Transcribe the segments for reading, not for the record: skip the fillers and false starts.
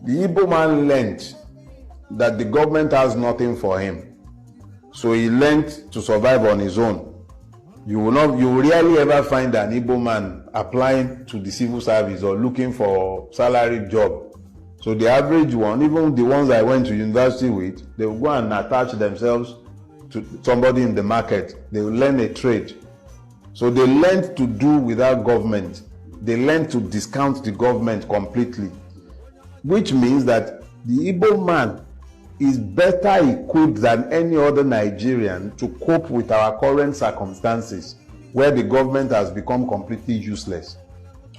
The Igbo man learned that the government has nothing for him. So he learned to survive on his own. You will rarely ever find an Igbo man applying to the civil service or looking for salary job. So the average one, even the ones I went to university with, they will go and attach themselves to somebody in the market. They will learn a trade. So they learned to do without government. They learned to discount the government completely, which means that the Igbo man is better equipped than any other Nigerian to cope with our current circumstances, where the government has become completely useless.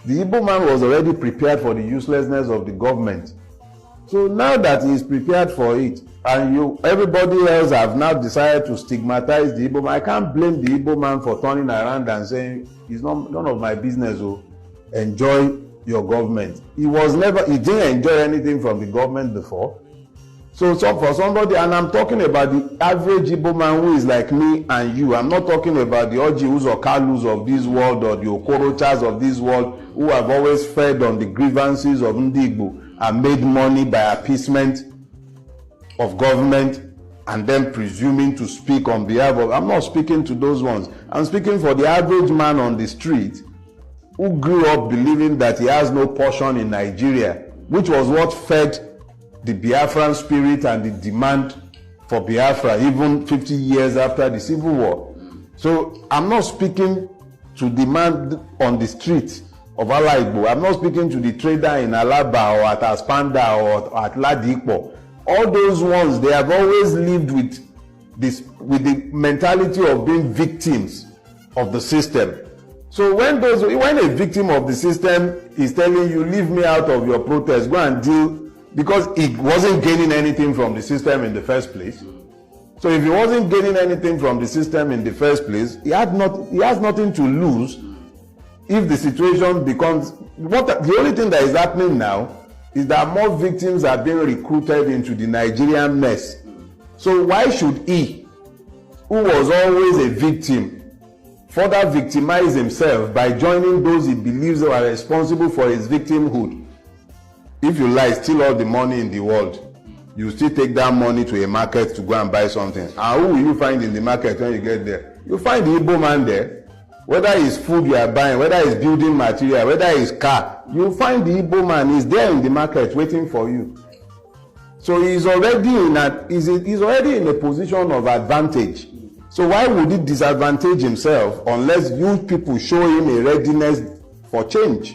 The Igbo man was already prepared for the uselessness of the government. So now that he is prepared for it, and everybody else have now decided to stigmatize the Igbo man, I can't blame the Igbo man for turning around and saying, it's none of my business, oh, enjoy your government. He didn't enjoy anything from the government before. So for somebody, and I'm talking about the average Igbo man who is like me and you. I'm not talking about the Ojius or Kalus of this world or the Okorochas of this world who have always fed on the grievances of Ndi Igbo and made money by appeasement of government and then presuming to speak on behalf of. I'm not speaking to those ones. I'm speaking for the average man on the street who grew up believing that he has no portion in Nigeria, which was what fed the Biafran spirit and the demand for Biafra even 50 years after the Civil War. So I'm not speaking to the man on the street of Ala Igbo. I'm not speaking to the trader in Alaba or at Aspanda or at Ladipo. All those ones, they have always lived with the mentality of being victims of the system. So when a victim of the system is telling you, leave me out of your protest, go and deal, because it wasn't gaining anything from the system in the first place. So if he wasn't gaining anything from the system in the first place, he has nothing to lose if the situation becomes... The only thing that is happening now is that more victims are being recruited into the Nigerian mess. So why should he, who was always a victim, further victimize himself by joining those he believes are responsible for his victimhood? If you steal all the money in the world, you still take that money to a market to go and buy something. And who will you find in the market when you get there? You find the Igbo man there. Whether it's food you are buying, whether it's building material, whether it's car, you find the Igbo man is there in the market waiting for you. So he's already in a position of advantage. So why would he disadvantage himself unless you people show him a readiness for change?